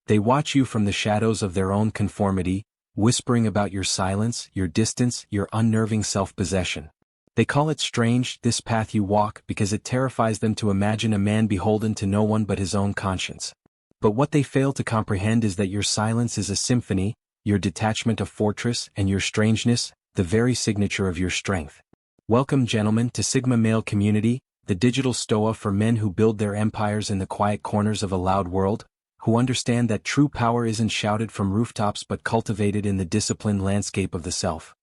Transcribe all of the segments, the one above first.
They watch you from the shadows of their own conformity, whispering about your silence, your distance, your unnerving self-possession. They call it strange, this path you walk, because it terrifies them to imagine a man beholden to no one but his own conscience. But what they fail to comprehend is that your silence is a symphony, your detachment a fortress, and your strangeness, the very signature of your strength. Welcome, gentlemen, to Sigma Male Community, the digital stoa for men who build their empires in the quiet corners of a loud world, who understand that true power isn't shouted from rooftops but cultivated in the disciplined landscape of the self.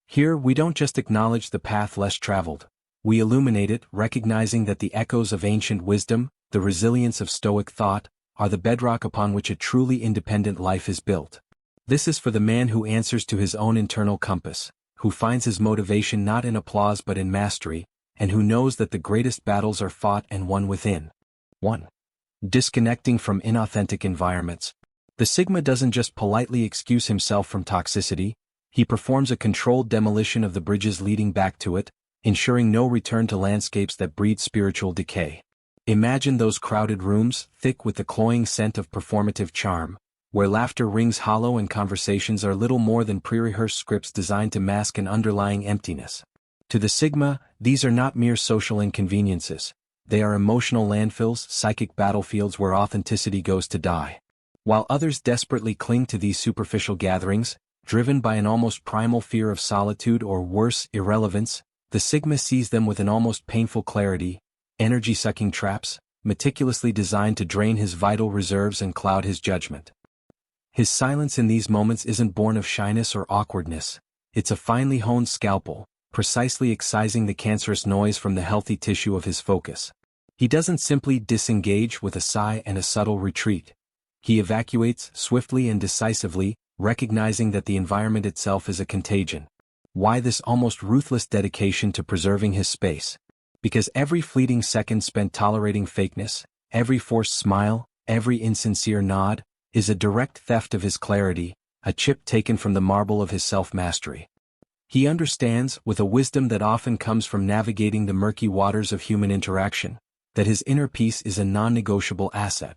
Here, we don't just acknowledge the path less traveled. We illuminate it, recognizing that the echoes of ancient wisdom, the resilience of Stoic thought, are the bedrock upon which a truly independent life is built. This is for the man who answers to his own internal compass, who finds his motivation not in applause but in mastery, and who knows that the greatest battles are fought and won within. 1. Disconnecting from inauthentic environments. The Sigma doesn't just politely excuse himself from toxicity, he performs a controlled demolition of the bridges leading back to it, ensuring no return to landscapes that breed spiritual decay. Imagine those crowded rooms, thick with the cloying scent of performative charm, where laughter rings hollow and conversations are little more than pre-rehearsed scripts designed to mask an underlying emptiness. To the Sigma, these are not mere social inconveniences. They are emotional landfills, psychic battlefields where authenticity goes to die. While others desperately cling to these superficial gatherings, driven by an almost primal fear of solitude or worse, irrelevance, the Sigma sees them with an almost painful clarity, energy-sucking traps, meticulously designed to drain his vital reserves and cloud his judgment. His silence in these moments isn't born of shyness or awkwardness. It's a finely honed scalpel, precisely excising the cancerous noise from the healthy tissue of his focus. He doesn't simply disengage with a sigh and a subtle retreat. He evacuates swiftly and decisively, recognizing that the environment itself is a contagion. Why this almost ruthless dedication to preserving his space? Because every fleeting second spent tolerating fakeness, every forced smile, every insincere nod, is a direct theft of his clarity, a chip taken from the marble of his self-mastery. He understands, with a wisdom that often comes from navigating the murky waters of human interaction, that his inner peace is a non-negotiable asset.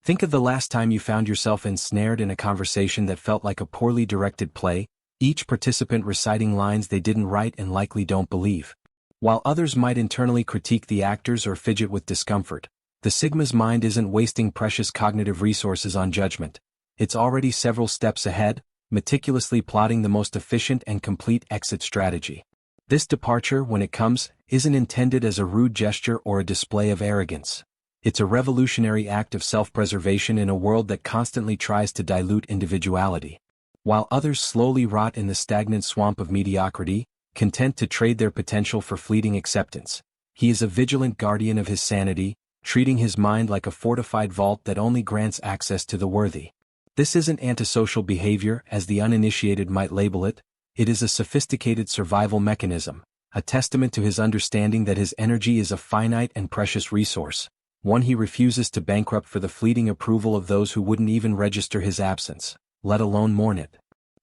Think of the last time you found yourself ensnared in a conversation that felt like a poorly directed play, each participant reciting lines they didn't write and likely don't believe. While others might internally critique the actors or fidget with discomfort, the Sigma's mind isn't wasting precious cognitive resources on judgment. It's already several steps ahead, meticulously plotting the most efficient and complete exit strategy. This departure, when it comes, isn't intended as a rude gesture or a display of arrogance. It's a revolutionary act of self-preservation in a world that constantly tries to dilute individuality. While others slowly rot in the stagnant swamp of mediocrity, content to trade their potential for fleeting acceptance, he is a vigilant guardian of his sanity, treating his mind like a fortified vault that only grants access to the worthy. This isn't antisocial behavior, as the uninitiated might label it. It is a sophisticated survival mechanism, a testament to his understanding that his energy is a finite and precious resource, one he refuses to bankrupt for the fleeting approval of those who wouldn't even register his absence, let alone mourn it.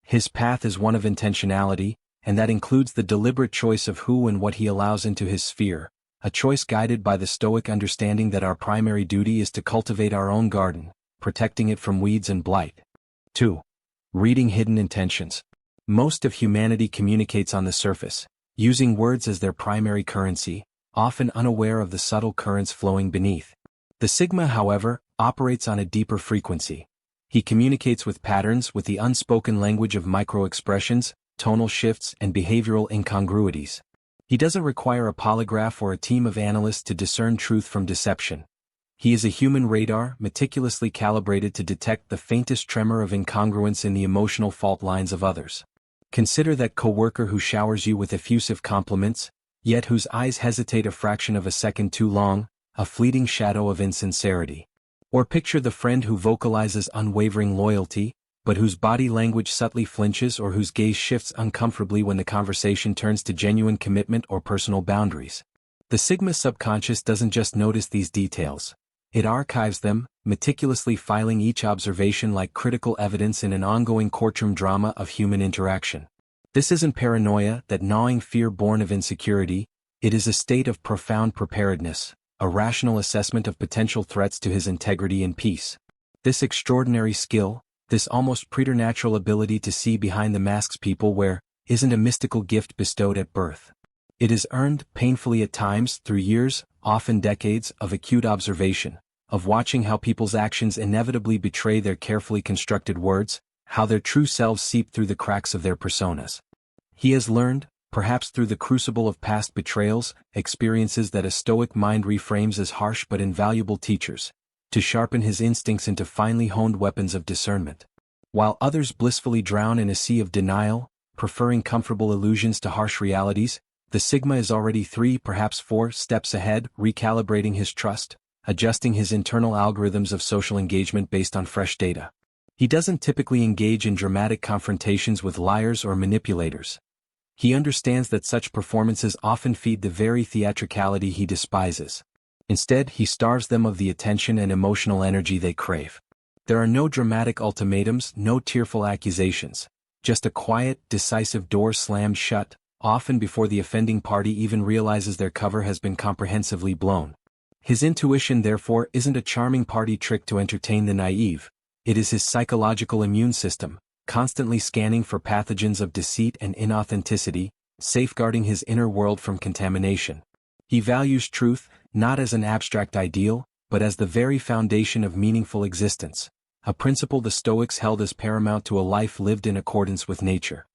His path is one of intentionality, and that includes the deliberate choice of who and what he allows into his sphere, a choice guided by the Stoic understanding that our primary duty is to cultivate our own garden, protecting it from weeds and blight. 2. Reading hidden intentions. Most of humanity communicates on the surface, using words as their primary currency, often unaware of the subtle currents flowing beneath. The Sigma, however, operates on a deeper frequency. He communicates with patterns, with the unspoken language of micro-expressions, tonal shifts, and behavioral incongruities. He doesn't require a polygraph or a team of analysts to discern truth from deception. He is a human radar, meticulously calibrated to detect the faintest tremor of incongruence in the emotional fault lines of others. Consider that coworker who showers you with effusive compliments, yet whose eyes hesitate a fraction of a second too long, a fleeting shadow of insincerity. Or picture the friend who vocalizes unwavering loyalty, but whose body language subtly flinches or whose gaze shifts uncomfortably when the conversation turns to genuine commitment or personal boundaries. The Sigma subconscious doesn't just notice these details. It archives them, meticulously filing each observation like critical evidence in an ongoing courtroom drama of human interaction. This isn't paranoia, that gnawing fear born of insecurity. It is a state of profound preparedness, a rational assessment of potential threats to his integrity and peace. This extraordinary skill, this almost preternatural ability to see behind the masks people wear, isn't a mystical gift bestowed at birth. It is earned, painfully at times, through years, often decades, of acute observation, of watching how people's actions inevitably betray their carefully constructed words, how their true selves seep through the cracks of their personas. He has learned, perhaps through the crucible of past betrayals, experiences that a stoic mind reframes as harsh but invaluable teachers, to sharpen his instincts into finely honed weapons of discernment. While others blissfully drown in a sea of denial, preferring comfortable illusions to harsh realities, the Sigma is already 3, perhaps 4 steps ahead, recalibrating his trust, adjusting his internal algorithms of social engagement based on fresh data. He doesn't typically engage in dramatic confrontations with liars or manipulators. He understands that such performances often feed the very theatricality he despises. Instead, he starves them of the attention and emotional energy they crave. There are no dramatic ultimatums, no tearful accusations, just a quiet, decisive door slammed shut, often before the offending party even realizes their cover has been comprehensively blown. His intuition, therefore, isn't a charming party trick to entertain the naive. It is his psychological immune system, constantly scanning for pathogens of deceit and inauthenticity, safeguarding his inner world from contamination. He values truth, not as an abstract ideal, but as the very foundation of meaningful existence, a principle the Stoics held as paramount to a life lived in accordance with nature.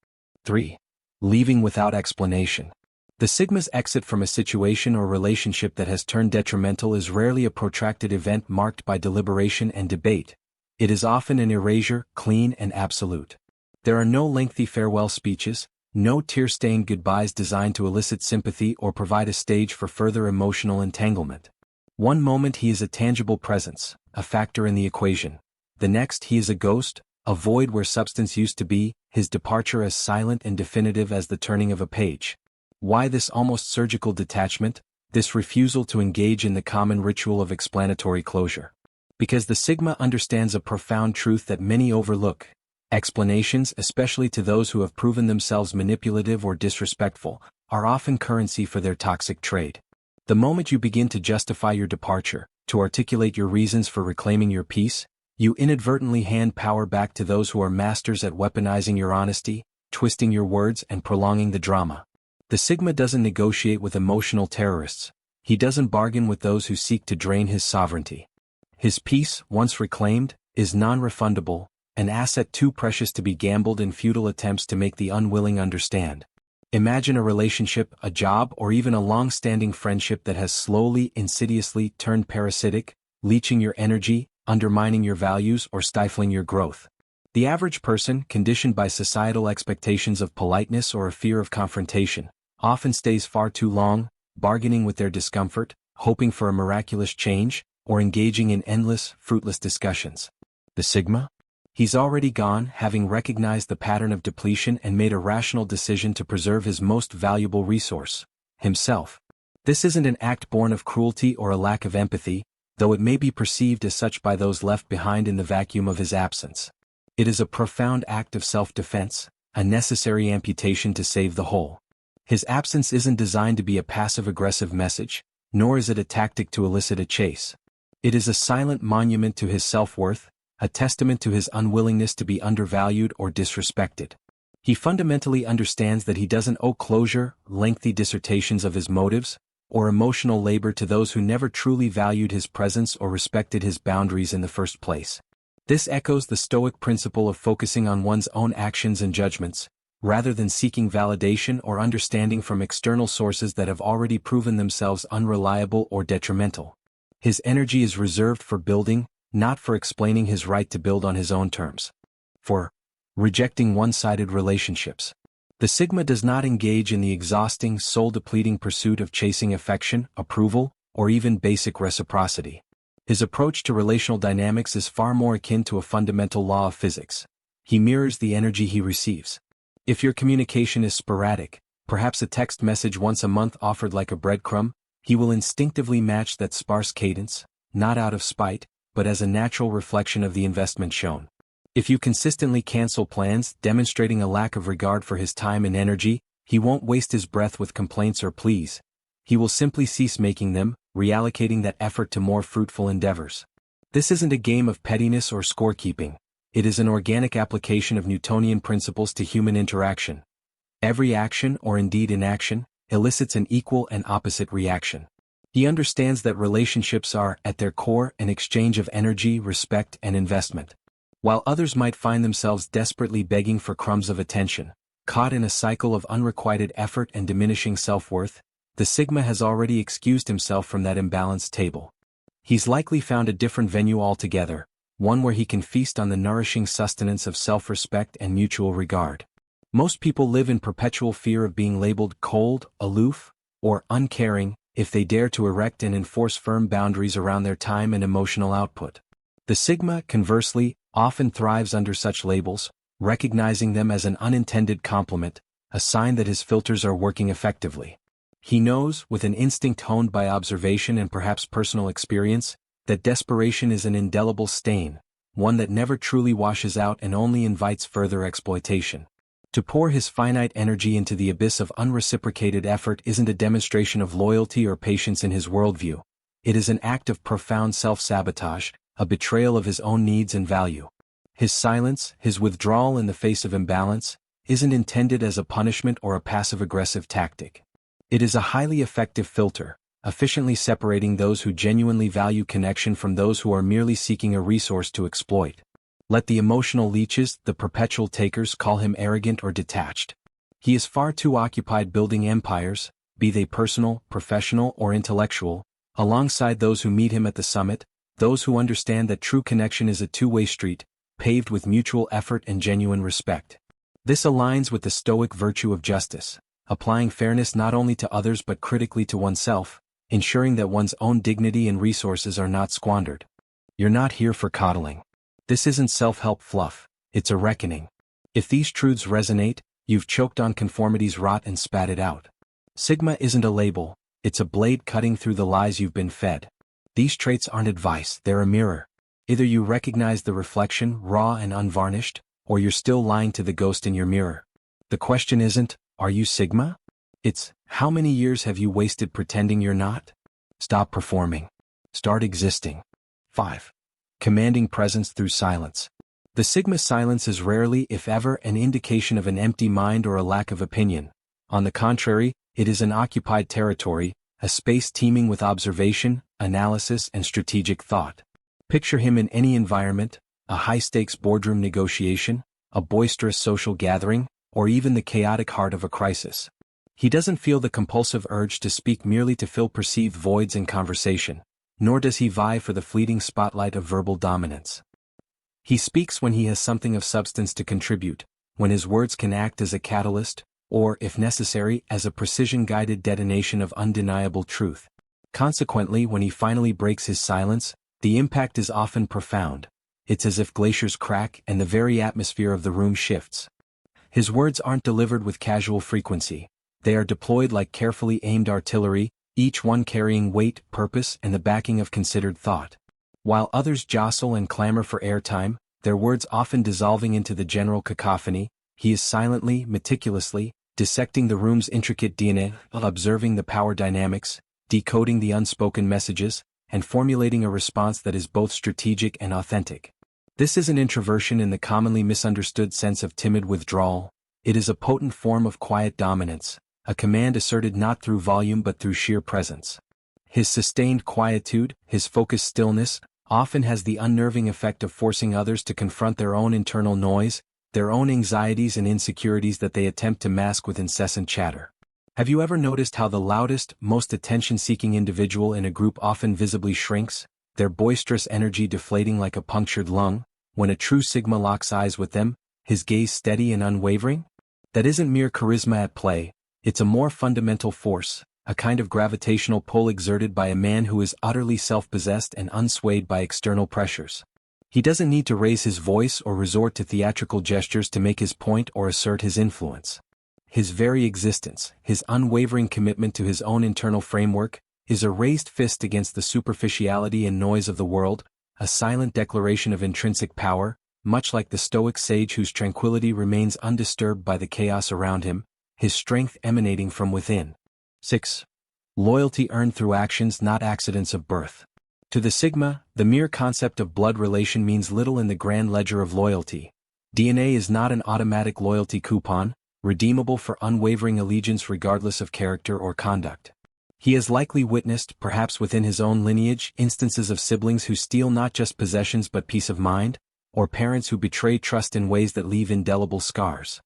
3. Leaving without explanation. The Sigma's exit from a situation or relationship that has turned detrimental is rarely a protracted event marked by deliberation and debate. It is often an erasure, clean and absolute. There are no lengthy farewell speeches, no tear-stained goodbyes designed to elicit sympathy or provide a stage for further emotional entanglement. One moment he is a tangible presence, a factor in the equation. The next he is a ghost, a void where substance used to be, his departure as silent and definitive as the turning of a page. Why this almost surgical detachment, this refusal to engage in the common ritual of explanatory closure? Because the Sigma understands a profound truth that many overlook. Explanations, especially to those who have proven themselves manipulative or disrespectful, are often currency for their toxic trade. The moment you begin to justify your departure, to articulate your reasons for reclaiming your peace, you inadvertently hand power back to those who are masters at weaponizing your honesty, twisting your words and prolonging the drama. The Sigma doesn't negotiate with emotional terrorists. He doesn't bargain with those who seek to drain his sovereignty. His peace, once reclaimed, is non-refundable, an asset too precious to be gambled in futile attempts to make the unwilling understand. Imagine a relationship, a job, or even a long-standing friendship that has slowly, insidiously turned parasitic, leeching your energy, undermining your values, or stifling your growth. The average person, conditioned by societal expectations of politeness or a fear of confrontation, often stays far too long, bargaining with their discomfort, hoping for a miraculous change, or engaging in endless, fruitless discussions. The Sigma? He's already gone, having recognized the pattern of depletion and made a rational decision to preserve his most valuable resource, himself. This isn't an act born of cruelty or a lack of empathy, though it may be perceived as such by those left behind in the vacuum of his absence. It is a profound act of self-defense, a necessary amputation to save the whole. His absence isn't designed to be a passive-aggressive message, nor is it a tactic to elicit a chase. It is a silent monument to his self-worth, a testament to his unwillingness to be undervalued or disrespected. He fundamentally understands that he doesn't owe closure, lengthy dissertations of his motives, or emotional labor to those who never truly valued his presence or respected his boundaries in the first place. This echoes the Stoic principle of focusing on one's own actions and judgments, rather than seeking validation or understanding from external sources that have already proven themselves unreliable or detrimental. His energy is reserved for building, not for explaining his right to build on his own terms. For rejecting one-sided relationships. The Sigma does not engage in the exhausting, soul-depleting pursuit of chasing affection, approval, or even basic reciprocity. His approach to relational dynamics is far more akin to a fundamental law of physics. He mirrors the energy he receives. If your communication is sporadic, perhaps a text message once a month offered like a breadcrumb, he will instinctively match that sparse cadence, not out of spite, but as a natural reflection of the investment shown. If you consistently cancel plans, demonstrating a lack of regard for his time and energy, he won't waste his breath with complaints or pleas. He will simply cease making them, reallocating that effort to more fruitful endeavors. This isn't a game of pettiness or scorekeeping. It is an organic application of Newtonian principles to human interaction. Every action, or indeed inaction, elicits an equal and opposite reaction. He understands that relationships are, at their core, an exchange of energy, respect, and investment. While others might find themselves desperately begging for crumbs of attention, caught in a cycle of unrequited effort and diminishing self-worth, the Sigma has already excused himself from that imbalanced table. He's likely found a different venue altogether, one where he can feast on the nourishing sustenance of self-respect and mutual regard. Most people live in perpetual fear of being labeled cold, aloof, or uncaring, if they dare to erect and enforce firm boundaries around their time and emotional output. The Sigma, conversely, often thrives under such labels, recognizing them as an unintended compliment, a sign that his filters are working effectively. He knows, with an instinct honed by observation and perhaps personal experience, that desperation is an indelible stain, one that never truly washes out and only invites further exploitation. To pour his finite energy into the abyss of unreciprocated effort isn't a demonstration of loyalty or patience in his worldview. It is an act of profound self-sabotage, a betrayal of his own needs and value. His silence, his withdrawal in the face of imbalance, isn't intended as a punishment or a passive-aggressive tactic. It is a highly effective filter, efficiently separating those who genuinely value connection from those who are merely seeking a resource to exploit. Let the emotional leeches, the perpetual takers, call him arrogant or detached. He is far too occupied building empires, be they personal, professional, or intellectual, alongside those who meet him at the summit, those who understand that true connection is a two-way street, paved with mutual effort and genuine respect. This aligns with the Stoic virtue of justice, applying fairness not only to others but critically to oneself, ensuring that one's own dignity and resources are not squandered. You're not here for coddling. This isn't self-help fluff, it's a reckoning. If these truths resonate, you've choked on conformity's rot and spat it out. Sigma isn't a label, it's a blade cutting through the lies you've been fed. These traits aren't advice, they're a mirror. Either you recognize the reflection, raw and unvarnished, or you're still lying to the ghost in your mirror. The question isn't, are you Sigma? It's, how many years have you wasted pretending you're not? Stop performing. Start existing. 5. Commanding presence through silence. The Sigma silence is rarely, if ever, an indication of an empty mind or a lack of opinion. On the contrary, it is an occupied territory, a space teeming with observation, analysis, and strategic thought. Picture him in any environment, a high-stakes boardroom negotiation, a boisterous social gathering, or even the chaotic heart of a crisis. He doesn't feel the compulsive urge to speak merely to fill perceived voids in conversation, nor does he vie for the fleeting spotlight of verbal dominance. He speaks when he has something of substance to contribute, when his words can act as a catalyst, or, if necessary, as a precision-guided detonation of undeniable truth. Consequently, when he finally breaks his silence, the impact is often profound. It's as if glaciers crack and the very atmosphere of the room shifts. His words aren't delivered with casual frequency. They are deployed like carefully aimed artillery, each one carrying weight, purpose, and the backing of considered thought. While others jostle and clamor for airtime, their words often dissolving into the general cacophony, he is silently, meticulously, dissecting the room's intricate DNA, observing the power dynamics, decoding the unspoken messages, and formulating a response that is both strategic and authentic. This isn't introversion in the commonly misunderstood sense of timid withdrawal. It is a potent form of quiet dominance, a command asserted not through volume but through sheer presence. His sustained quietude, his focused stillness, often has the unnerving effect of forcing others to confront their own internal noise, their own anxieties and insecurities that they attempt to mask with incessant chatter. Have you ever noticed how the loudest, most attention-seeking individual in a group often visibly shrinks, their boisterous energy deflating like a punctured lung, when a true Sigma locks eyes with them, his gaze steady and unwavering? That isn't mere charisma at play, it's a more fundamental force, a kind of gravitational pull exerted by a man who is utterly self-possessed and unswayed by external pressures. He doesn't need to raise his voice or resort to theatrical gestures to make his point or assert his influence. His very existence, his unwavering commitment to his own internal framework, is a raised fist against the superficiality and noise of the world, a silent declaration of intrinsic power, much like the Stoic sage whose tranquility remains undisturbed by the chaos around him, his strength emanating from within. 6. Loyalty earned through actions, not accidents of birth. To the sigma, the mere concept of blood relation means little in the grand ledger of loyalty. DNA is not an automatic loyalty coupon, redeemable for unwavering allegiance regardless of character or conduct. He has likely witnessed, perhaps within his own lineage, instances of siblings who steal not just possessions but peace of mind, or parents who betray trust in ways that leave indelible scars.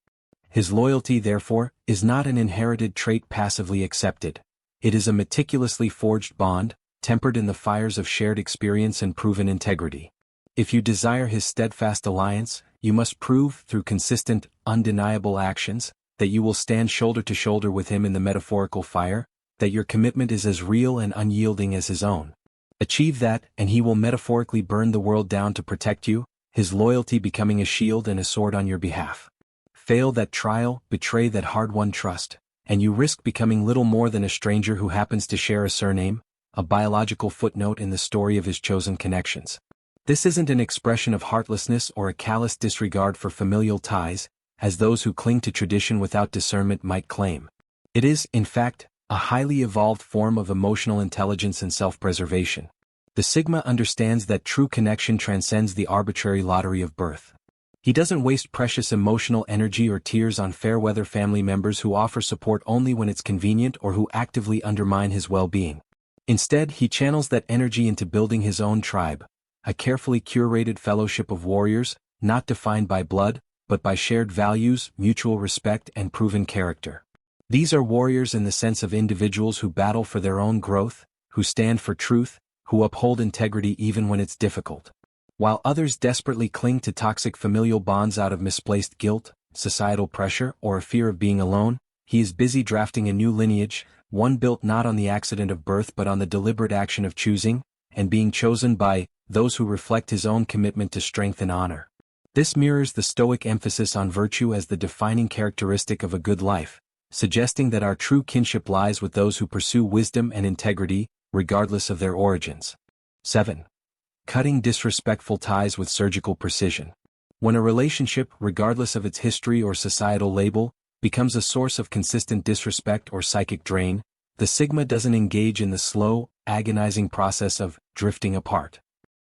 His loyalty, therefore, is not an inherited trait passively accepted. It is a meticulously forged bond, tempered in the fires of shared experience and proven integrity. If you desire his steadfast alliance, you must prove, through consistent, undeniable actions, that you will stand shoulder to shoulder with him in the metaphorical fire, that your commitment is as real and unyielding as his own. Achieve that, and he will metaphorically burn the world down to protect you, his loyalty becoming a shield and a sword on your behalf. Fail that trial, betray that hard-won trust, and you risk becoming little more than a stranger who happens to share a surname, a biological footnote in the story of his chosen connections. This isn't an expression of heartlessness or a callous disregard for familial ties, as those who cling to tradition without discernment might claim. It is, in fact, a highly evolved form of emotional intelligence and self-preservation. The Sigma understands that true connection transcends the arbitrary lottery of birth. He doesn't waste precious emotional energy or tears on fair-weather family members who offer support only when it's convenient or who actively undermine his well-being. Instead, he channels that energy into building his own tribe, a carefully curated fellowship of warriors, not defined by blood, but by shared values, mutual respect, and proven character. These are warriors in the sense of individuals who battle for their own growth, who stand for truth, who uphold integrity even when it's difficult. While others desperately cling to toxic familial bonds out of misplaced guilt, societal pressure, or a fear of being alone, he is busy drafting a new lineage, one built not on the accident of birth but on the deliberate action of choosing, and being chosen by, those who reflect his own commitment to strength and honor. This mirrors the Stoic emphasis on virtue as the defining characteristic of a good life, suggesting that our true kinship lies with those who pursue wisdom and integrity, regardless of their origins. 7. Cutting disrespectful ties with surgical precision. When a relationship, regardless of its history or societal label, becomes a source of consistent disrespect or psychic drain, the Sigma doesn't engage in the slow, agonizing process of drifting apart.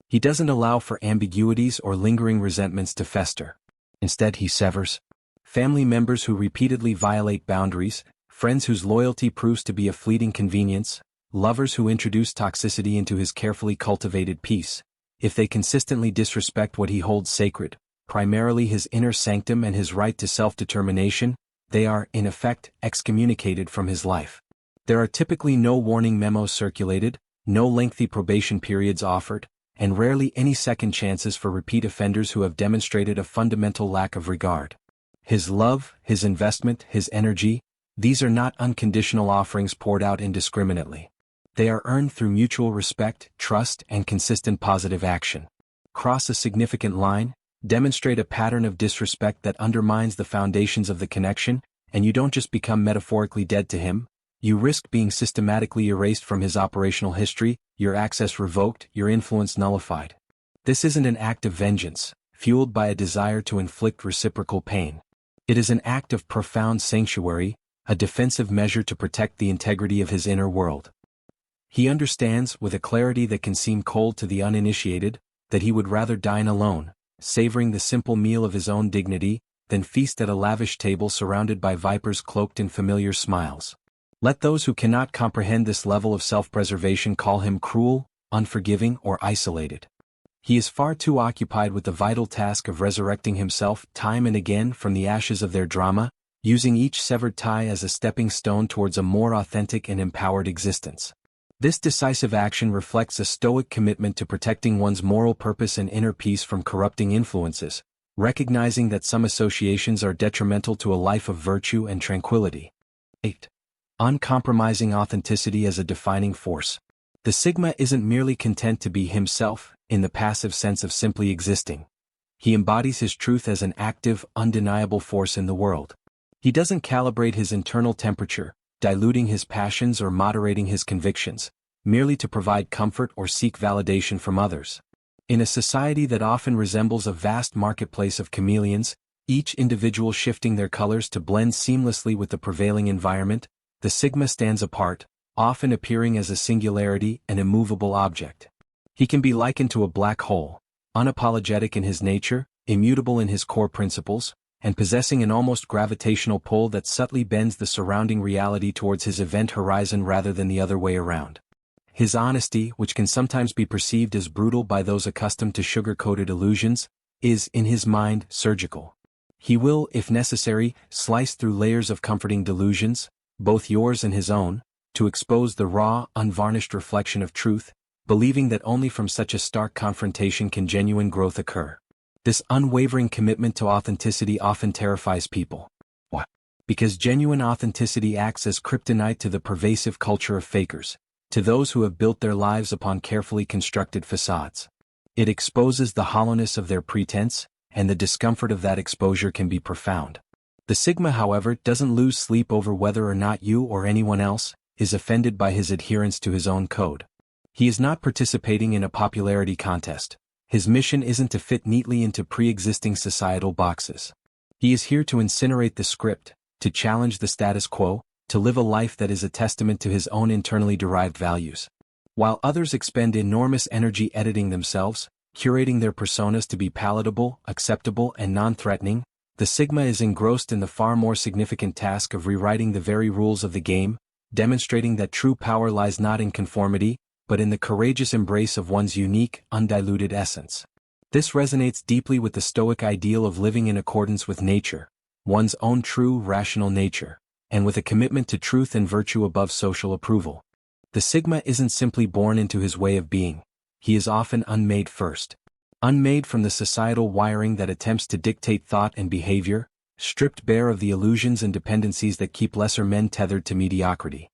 He doesn't allow for ambiguities or lingering resentments to fester. Instead, he severs. Family members who repeatedly violate boundaries, friends whose loyalty proves to be a fleeting convenience, lovers who introduce toxicity into his carefully cultivated peace, if they consistently disrespect what he holds sacred, primarily his inner sanctum and his right to self-determination, they are, in effect, excommunicated from his life. There are typically no warning memos circulated, no lengthy probation periods offered, and rarely any second chances for repeat offenders who have demonstrated a fundamental lack of regard. His love, his investment, his energy, these are not unconditional offerings poured out indiscriminately. They are earned through mutual respect, trust, and consistent positive action. Cross a significant line, demonstrate a pattern of disrespect that undermines the foundations of the connection, and you don't just become metaphorically dead to him, you risk being systematically erased from his operational history, your access revoked, your influence nullified. This isn't an act of vengeance, fueled by a desire to inflict reciprocal pain. It is an act of profound sanctuary, a defensive measure to protect the integrity of his inner world. He understands, with a clarity that can seem cold to the uninitiated, that he would rather dine alone, savoring the simple meal of his own dignity, than feast at a lavish table surrounded by vipers cloaked in familiar smiles. Let those who cannot comprehend this level of self-preservation call him cruel, unforgiving, or isolated. He is far too occupied with the vital task of resurrecting himself time and again from the ashes of their drama, using each severed tie as a stepping stone towards a more authentic and empowered existence. This decisive action reflects a Stoic commitment to protecting one's moral purpose and inner peace from corrupting influences, recognizing that some associations are detrimental to a life of virtue and tranquility. 8. Uncompromising authenticity as a defining force. The Sigma isn't merely content to be himself, in the passive sense of simply existing. He embodies his truth as an active, undeniable force in the world. He doesn't calibrate his internal temperature, diluting his passions or moderating his convictions, merely to provide comfort or seek validation from others. In a society that often resembles a vast marketplace of chameleons, each individual shifting their colors to blend seamlessly with the prevailing environment, the Sigma stands apart, often appearing as a singularity, an immovable object. He can be likened to a black hole, unapologetic in his nature, immutable in his core principles, and possessing an almost gravitational pull that subtly bends the surrounding reality towards his event horizon rather than the other way around. His honesty, which can sometimes be perceived as brutal by those accustomed to sugar-coated illusions, is, in his mind, surgical. He will, if necessary, slice through layers of comforting delusions, both yours and his own, to expose the raw, unvarnished reflection of truth, believing that only from such a stark confrontation can genuine growth occur. This unwavering commitment to authenticity often terrifies people. Why? Because genuine authenticity acts as kryptonite to the pervasive culture of fakers, to those who have built their lives upon carefully constructed facades. It exposes the hollowness of their pretense, and the discomfort of that exposure can be profound. The Sigma, however, doesn't lose sleep over whether or not you or anyone else is offended by his adherence to his own code. He is not participating in a popularity contest. His mission isn't to fit neatly into pre-existing societal boxes. He is here to incinerate the script, to challenge the status quo, to live a life that is a testament to his own internally derived values. While others expend enormous energy editing themselves, curating their personas to be palatable, acceptable, and non-threatening, the Sigma is engrossed in the far more significant task of rewriting the very rules of the game, demonstrating that true power lies not in conformity, but in the courageous embrace of one's unique, undiluted essence. This resonates deeply with the Stoic ideal of living in accordance with nature, one's own true, rational nature, and with a commitment to truth and virtue above social approval. The Sigma isn't simply born into his way of being. He is often unmade first. Unmade from the societal wiring that attempts to dictate thought and behavior, stripped bare of the illusions and dependencies that keep lesser men tethered to mediocrity.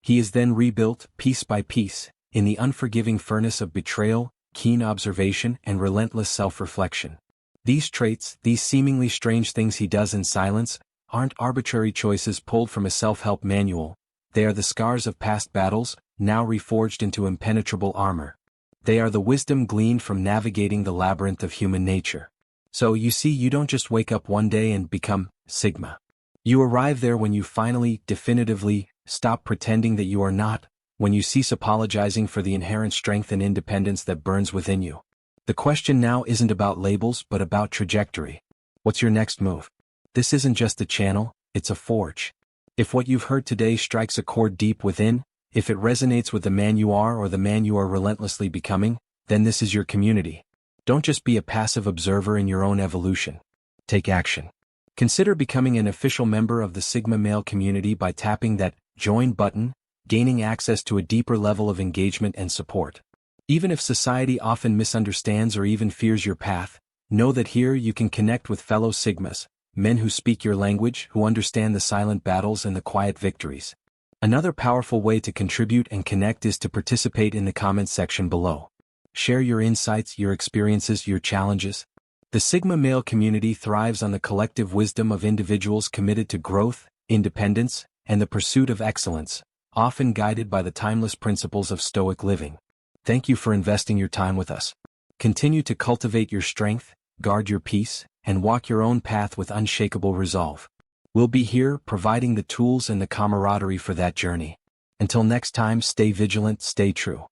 He is then rebuilt, piece by piece, in the unforgiving furnace of betrayal, keen observation, and relentless self-reflection. These traits, these seemingly strange things he does in silence, aren't arbitrary choices pulled from a self-help manual. They are the scars of past battles, now reforged into impenetrable armor. They are the wisdom gleaned from navigating the labyrinth of human nature. So you see, you don't just wake up one day and become Sigma. You arrive there when you finally, definitively, stop pretending that you are not, when you cease apologizing for the inherent strength and independence that burns within you. The question now isn't about labels but about trajectory. What's your next move? This isn't just a channel, it's a forge. If what you've heard today strikes a chord deep within, if it resonates with the man you are or the man you are relentlessly becoming, then this is your community. Don't just be a passive observer in your own evolution. Take action. Consider becoming an official member of the Sigma male community by tapping that Join button, gaining access to a deeper level of engagement and support. Even if society often misunderstands or even fears your path, know that here you can connect with fellow Sigmas, men who speak your language, who understand the silent battles and the quiet victories. Another powerful way to contribute and connect is to participate in the comments section below. Share your insights, your experiences, your challenges. The Sigma male community thrives on the collective wisdom of individuals committed to growth, independence, and the pursuit of excellence, often guided by the timeless principles of Stoic living. Thank you for investing your time with us. Continue to cultivate your strength, guard your peace, and walk your own path with unshakable resolve. We'll be here, providing the tools and the camaraderie for that journey. Until next time, stay vigilant, stay true.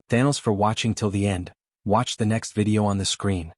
Thanks for watching till the end. Watch the next video on the screen.